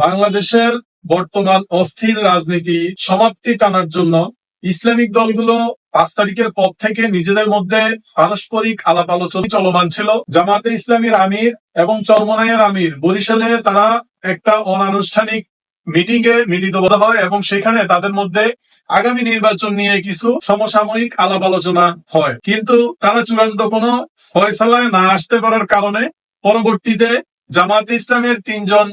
বাংলাদেশের বর্তমান অস্থির রাজনীতি সমাপ্তি টানার জন্য ইসলামিক দলগুলো 5 তারিখের পর থেকে নিজেদের মধ্যে পারস্পরিক আলাপ আলোচনা চলমান ছিল। জামাতে ইসলামীর আমির এবং চরমনাইয়ের আমির বরিশালে তারা একটা অনানুষ্ঠানিক মিটিং এ মিলিত হয় এবং সেখানে তাদের মধ্যে আগামী নির্বাচন নিয়ে কিছু সমসাময়িক আলাপ আলোচনা হয়, কিন্তু তারা চূড়ান্ত কোনো ফয়সালায় না আসতে পারার কারণে পরবর্তীতে জামাতে ইসলামের 3 জন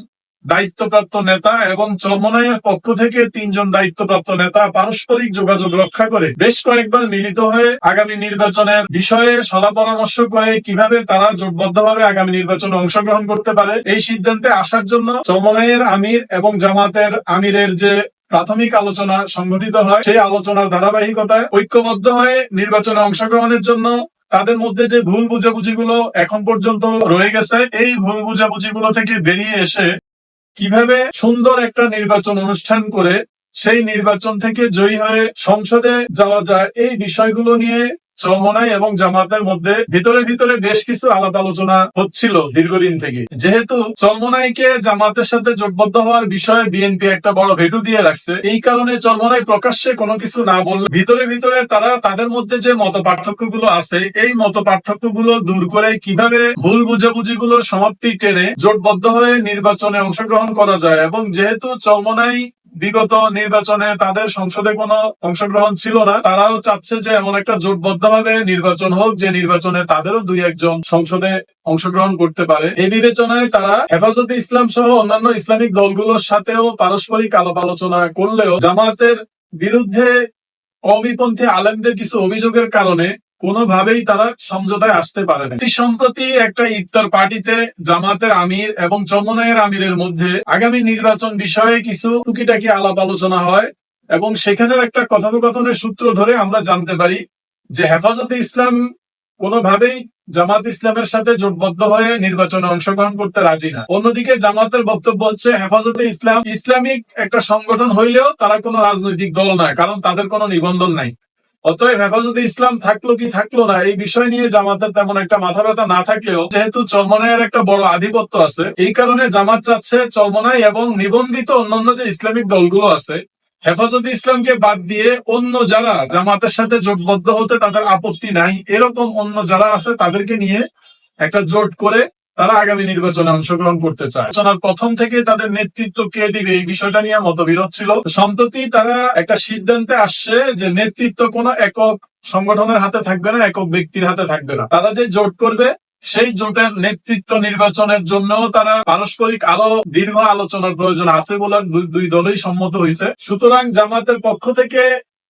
দায়িত্বপ্রাপ্ত নেতা এবং চরমনাইয়ের পক্ষ থেকে 3 জন দায়িত্বপ্রাপ্ত নেতা পারস্পরিক যোগাযোগ রক্ষা করে বেশ কয়েকবার মিলিত হয়ে আগামী নির্বাচনের বিষয়ে সলা পরামর্শ করে কিভাবে তারা জোটবদ্ধভাবে আগামী নির্বাচনে অংশগ্রহণ করতে পারে এই সিদ্ধান্তে আসার জন্য চরমনাইয়ের আমির এবং জামাতের আমিরের যে প্রাথমিক আলোচনা সংঘটিত হয়, সেই আলোচনার ধারাবাহিকতায় ঐক্যবদ্ধ হয়ে নির্বাচনে অংশগ্রহণের জন্য তাদের মধ্যে যে ভুল বুঝাবুঝিগুলো এখন পর্যন্ত রয়ে গেছে, এই ভুল বুঝাবুঝিগুলো থেকে বেরিয়ে এসে কিভাবে সুন্দর একটা নির্বাচন অনুষ্ঠান করে সেই নির্বাচন থেকে জয়ী হয়ে সংসদে যাওয়া যায়, এই বিষয়গুলো নিয়ে চরমনাই এবং জামাতের মধ্যে ভিতরে ভিতরে বেশ কিছু আলাপ আলোচনা হচ্ছিল দীর্ঘদিন থেকে। যেহেতু চরমনাইকে জামাতের সাথে জোটবদ্ধ হওয়ার বিষয়ে বিএনপি একটা বড় ভেটু দিয়ে রাখছে, এই কারণে চরমনাই প্রকাশ্যে কোনো কিছু না বললে ভিতরে ভিতরে তারা তাদের মধ্যে যে মত পার্থক্য গুলো আছে, এই মত পার্থক্য গুলো দূর করে কিভাবে ভুল বুঝাবুঝিগুলোর সমাপ্তি টেনে জোটবদ্ধ হয়ে নির্বাচনে অংশগ্রহণ করা যায়। এবং যেহেতু চরমনাই বিগত নির্বাচনে তাদের সংসদে কোনো অংশগ্রহণ ছিল না, তারাও চাচ্ছে যে এমন একটা জোটবদ্ধভাবে নির্বাচন হোক যে নির্বাচনে তাদেরও 2-1 জন সংসদে অংশগ্রহণ করতে পারে। এই বিবেচনায় তারা হেফাজতে ইসলাম সহ অন্যান্য ইসলামিক দলগুলোর সাথেও পারস্পরিক আলাপ আলোচনা করলেও জামাতের বিরুদ্ধে কওমিপন্থী আলেমদের কিছু অভিযোগের কারণে কোনোভাবেই তারা সমঝোতায় আসতে পারে না। সম্প্রতি একটা ইফতার পার্টিতে জামাতের আমির এবং চরমনাইয়ের আমিরের মধ্যে আগামী নির্বাচন বিষয়ে কিছু টুকিটাকি আলাপ আলোচনা হয় এবং সেখানের একটা কথোপকথনের সূত্র ধরে আমরা জানতে পারি যে হেফাজতে ইসলাম কোনোভাবেই জামাত ইসলামের সাথে জোটবদ্ধ হয়ে নির্বাচনে অংশগ্রহণ করতে রাজি না। অন্যদিকে জামাতের বক্তব্য হচ্ছে হেফাজতে ইসলাম ইসলামিক একটা সংগঠন হইলেও তারা কোনো রাজনৈতিক দল নয়, কারণ তাদের কোনো নিবন্ধন নাই। অতএব হেফাজতে ইসলাম থাকলো কি থাকলো না এই বিষয় নিয়ে জামাতের তেমন একটা মাথা ব্যথা না থাকলেও যেহেতু চরমনাইয়ের একটা বড় আধিপত্য আছে, এই কারণে জামাত চাচ্ছে চরমনাই এবং নিবন্ধিত অন্যান্য যে ইসলামিক দলগুলো আছে হেফাজতে ইসলামকে বাদ দিয়ে অন্য যারা জামাতের সাথে জোটবদ্ধ হতে তাদের আপত্তি নাই, এরকম অন্য যারা আছে তাদেরকে নিয়ে একটা জোট করে তারা আগামী নির্বাচনে অংশগ্রহণ করতে চায়। আলোচনার প্রথম থেকে তাদের নেতৃত্ব কে দিবে এই বিষয়টা নিয়ে মতবিরোধ ছিল। সম্প্রতি তারা একটা সিদ্ধান্তে আসছে যে নেতৃত্ব কোনো একক সংগঠনের হাতে থাকবে না, একক ব্যক্তির হাতে থাকবে না। তারা যে জোট করবে সেই জোটের নেতৃত্ব নির্বাচনের জন্য তারা পারস্পরিক আরো দীর্ঘ আলোচনার প্রয়োজন আছে বলে দুই দলই সম্মত হয়েছে। সুতরাং জামাতের পক্ষ থেকে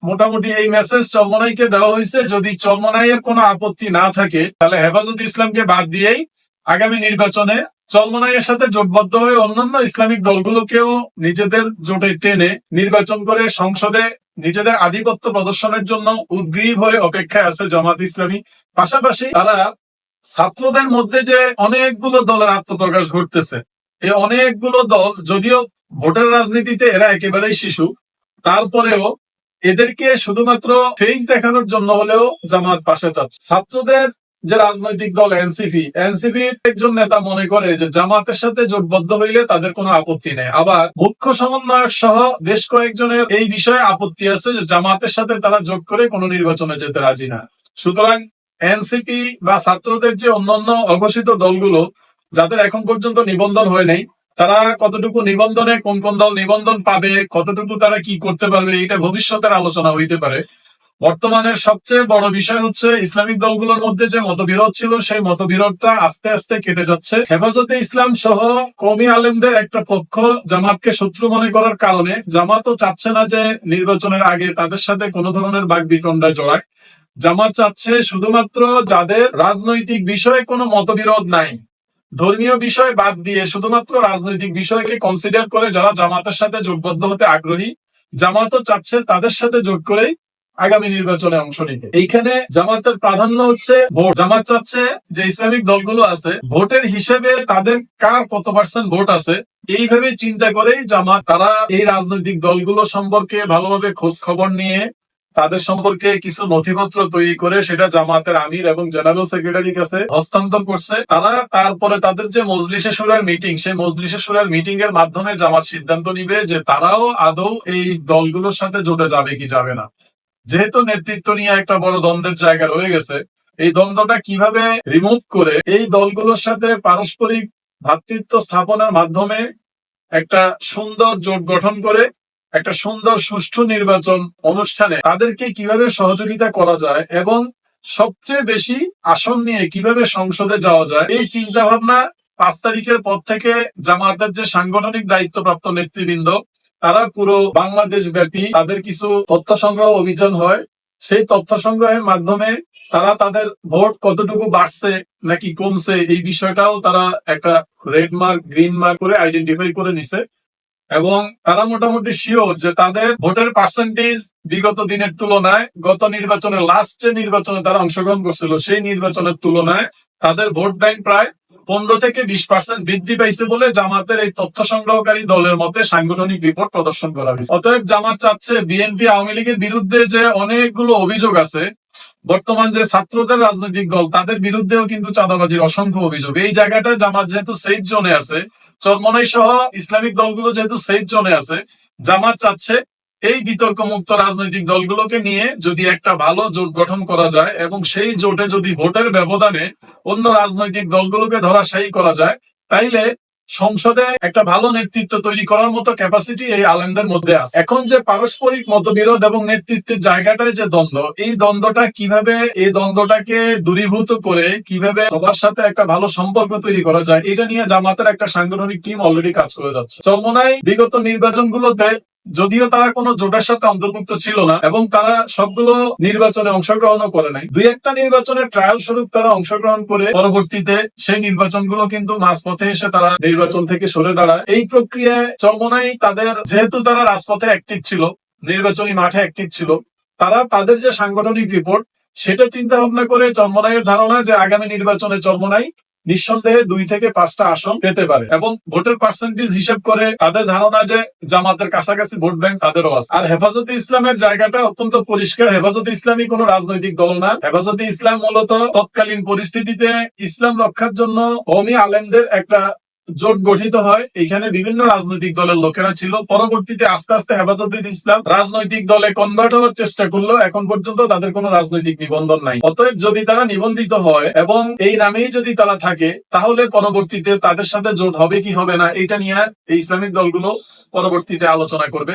মোটামুটি এই মেসেজ চরমনাইকে দেওয়া হয়েছে, যদি চরমনাইয়ের কোনো আপত্তি না থাকে তাহলে হেফাজত ইসলামকে বাদ দিয়েই আগামী নির্বাচনে চরমনাইয়ের সাথে জোটবদ্ধ হয়ে অন্যান্য ইসলামিক দলগুলোকেও নিজেদের জোটে টেনে নির্বাচন করে সংসদে নিজেদের আধিপত্য প্রদর্শনের জন্য উদ্গ্রীব হয়ে অপেক্ষায় আছে জামাত ইসলামী। পাশাপাশি তারা ছাত্রদের মধ্যে যে অনেকগুলো দলের আত্মপ্রকাশ ঘটতেছে, এই অনেকগুলো দল যদিও ভোটের রাজনীতিতে এরা একেবারেই শিশু, তারপরেও এদেরকে শুধুমাত্র ফেস দেখানোর জন্য হলেও জামাত পাশে চাচ্ছে। ছাত্রদের যে রাজনৈতিক দল এনসিপির একজন নেতা মনে করে যে জামাতের সাথে জোটবদ্ধ হইলে তাদের কোনো আপত্তি নেই, আবার মুখ্য সমন্বয়ক সহ বেশ কয়েকজনের এই বিষয়ে আপত্তি আছে যে জামাতের সাথে তারা জোট করে কোনো নির্বাচনে যেতে রাজি না। সুতরাং এনসিপি বা ছাত্রদের যে অন্যান্য অঘোষিত দলগুলো যাদের এখন পর্যন্ত নিবন্ধন হয় নাই, তারা কতটুকু নিবন্ধনে কোন কোন দল নিবন্ধন পাবে, কতটুকু তারা কি করতে পারবে, এটা ভবিষ্যতের আলোচনা হইতে পারে। বর্তমানের সবচেয়ে বড় বিষয় হচ্ছে ইসলামিক দলগুলোর মধ্যে যে মতবিরোধ ছিল সেই মতবিরোধটা আস্তে আস্তে কেটে যাচ্ছে। হেফাজতে ইসলাম সহ কওমি আলেমদের একটা পক্ষ জামাতকে শত্রু মনে করার কারণে জামাতও চাচ্ছে না যে নির্বাচনের আগে তাদের সাথে কোনো ধরনের বাকবিতণ্ডায় জড়ায়। জামাত চাচ্ছে শুধুমাত্র যাদের রাজনৈতিক বিষয়ে কোনো মতবিরোধ নাই, ধর্মীয় বিষয় বাদ দিয়ে শুধুমাত্র রাজনৈতিক বিষয়কে কনসিডার করে যারা জামাতের সাথে জোটবদ্ধ হতে আগ্রহী, জামাতও চাচ্ছে তাদের সাথে জোট করেই আগামী নির্বাচনে অংশ নিতে। এইখানে জামাতের প্রাধান্য হচ্ছে ভোট। জামাত চাচ্ছে যে ইসলামিক দলগুলো আছে ভোটের হিসেবে তাদের কার কত % ভোট আছে, এইভাবে চিন্তা করেই জামাত তারা এই রাজনৈতিক দলগুলো সম্পর্কে ভালোভাবে খোঁজ খবর নিয়ে তাদের সম্পর্কে কিছু নথিপত্র তৈরি করে সেটা জামাতের আমির এবং জেনারেল সেক্রেটারির কাছে হস্তান্তর করছে। তারা তারপরে তাদের যে মজলিসে শুরার মিটিং, সেই মজলিসে শুরার মিটিং এর মাধ্যমে জামাত সিদ্ধান্ত নিবে যে তারাও আদৌ এই দলগুলোর সাথে জোটে যাবে কি যাবে না। যেহেতু নেতৃত্ব নিয়ে একটা বড় দ্বন্দ্বের জায়গা রয়ে গেছে, এই দ্বন্দ্বটা কিভাবে রিমুভ করে এই দলগুলোর সাথে পারস্পরিক ভ্রাতৃত্ব স্থাপনের মাধ্যমে একটা সুন্দর জোট গঠন করে একটা সুন্দর সুষ্ঠু নির্বাচন অনুষ্ঠানে তাদেরকে কিভাবে সহযোগিতা করা যায় এবং সবচেয়ে বেশি আসন নিয়ে কিভাবে সংসদে যাওয়া যায়, এই চিন্তা ভাবনা 5 তারিখের পর থেকে জামায়াতের যে সাংগঠনিক দায়িত্বপ্রাপ্ত নেতৃবৃন্দ তারা পুরো বাংলাদেশ ব্যাপী তাদের কিছু তথ্য সংগ্রহ অভিযান হয়। সেই তথ্য সংগ্রহের মাধ্যমে তারা তাদের ভোট কতটুকু বাড়ছে নাকি কমছে এই বিষয়টাও তারা একটা রেড মার্ক গ্রিন মার্ক করে আইডেন্টিফাই করে নিছে এবং তারা মোটামুটি শিওর যে তাদের ভোটের পার্সেন্টেজ বিগত দিনের তুলনায় গত নির্বাচনে লাস্ট যে নির্বাচনে তারা অংশগ্রহণ করছিল সেই নির্বাচনের তুলনায় তাদের ভোট ব্যাংক প্রায় 15 থেকে 20% বৃদ্ধি পাইছে বলে জামাতের এই তথ্য সংগ্রহকারী দলের মতে সাংগঠনিক রিপোর্ট প্রদর্শন করা হয়েছে। অতএব জামাত চাচ্ছে বিএনপি আওয়ামী লীগের বিরুদ্ধে যে অনেকগুলো অভিযোগ আছে, বর্তমান যে ছাত্রদের রাজনৈতিক দল তাদের বিরুদ্ধেও কিন্তু চাঁদাবাজির অসংখ্য অভিযোগ। এই জায়গাটায় জামাত যেহেতু সেফ জোনে আছে, চরমনাই সহ ইসলামিক দলগুলো যেহেতু সেফ জোনে আছে, জামাত চাচ্ছে এই বিতর্ক মুক্ত রাজনৈতিক দলগুলোকে নিয়ে যদি একটা ভালো জোট গঠন করা যায় এবং সেই জোটে যদি ভোটের ব্যবধানে অন্য রাজনৈতিক দলগুলোকে ধরাশায়ী করা যায়, তাইলে সংসদে একটা ভালো নেতৃত্ব তৈরি করার মতো ক্যাপাসিটি এই আলেমদের মধ্যে আছে। এখন যে পারস্পরিক মতবিরোধ এবং নেতৃত্বের জায়গাটায় যে দ্বন্দ্ব, এই দ্বন্দ্বটা কিভাবে এই দ্বন্দ্বটাকে দূরীভূত করে কিভাবে সবার সাথে একটা ভালো সম্পর্ক তৈরি করা যায়, এটা নিয়ে জামাতের একটা সাংগঠনিক টিম অলরেডি কাজ করে যাচ্ছে। চরমোনাই বিগত নির্বাচনগুলোতে যদিও তারা কোনো জোটের সাথে অন্তর্ভুক্ত ছিল না এবং তারা সবগুলো নির্বাচনে অংশগ্রহণও করে নাই, 2-1টা নির্বাচনের ট্রায়াল স্বরূপ তারা অংশগ্রহণ করে পরবর্তীতে সেই নির্বাচনগুলো কিন্তু মাঝপথে এসে তারা নির্বাচন থেকে সরে দাঁড়ায়। এই প্রক্রিয়ায় চরমোনাই তাদের যেহেতু তারা রাজপথে অ্যাক্টিভ ছিল, নির্বাচনী মাঠে অ্যাক্টিভ ছিল, তারা তাদের যে সাংগঠনিক রিপোর্ট সেটা চিন্তা ভাবনা করে চরমোনাইয়ের ধারণা যে আগামী নির্বাচনে চরমোনাই নিঃসন্দেহে 2 থেকে 5টা আসন পেতে পারে এবং ভোটের পার্সেন্টেজ হিসেব করে তাদের ধারণা যে জামাতের কাছাকাছি ভোট ব্যাংক তাদেরও আছে। আর হেফাজতে ইসলামের জায়গাটা অত্যন্ত পরিষ্কার, হেফাজতে ইসলামী কোনো রাজনৈতিক দল না। হেফাজতে ইসলাম মূলত তৎকালীন পরিস্থিতিতে ইসলাম রক্ষার জন্য কওমি আলেমদের একটা জোট গঠিত হয়। এখানে বিভিন্ন রাজনৈতিক দলের লোকেরা ছিল। পরবর্তীতে আস্তে আস্তে হেফাজতে ইসলাম রাজনৈতিক দলে কনভার্ট হওয়ার চেষ্টা করলো। এখন পর্যন্ত তাদের কোনো রাজনৈতিক নিবন্ধন নাই। অতএব যদি তারা নিবন্ধিত হয় এবং এই নামেই যদি তারা থাকে, তাহলে পরবর্তীতে তাদের সাথে জোট হবে কি হবে না এটা নিয়ে এই ইসলামিক দলগুলো পরবর্তীতে আলোচনা করবে।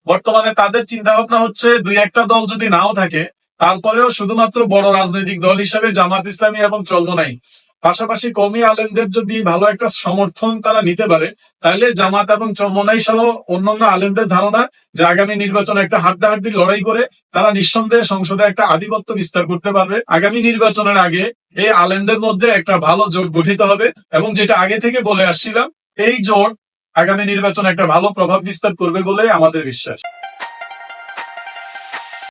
বর্তমানে তাদের চিন্তা ভাবনা হচ্ছে 2-1টা দল যদি নাও থাকে, তারপরেও শুধুমাত্র বড় রাজনৈতিক দল হিসেবে জামাত ইসলামী এবং চরমোনাই, পাশাপাশি কওমি আলেমদের যদি ভালো একটা সমর্থন তারা নিতে পারে, তাহলে জামাত এবং চরমোনাই সহ অন্যান্য আলেমদের ধারণা যে আগামী নির্বাচনে একটা হাড্ডাহাড্ডি লড়াই করে তারা নিঃসন্দেহে সংসদে একটা আধিপত্য বিস্তার করতে পারবে। আগামী নির্বাচনের আগে এই আলেমদের মধ্যে একটা ভালো জোট গঠিত হবে এবং যেটা আগে থেকে বলে আসছিলাম, এই জোট আগামী নির্বাচনে একটা ভালো প্রভাব বিস্তার করবে বলে আমাদের বিশ্বাস।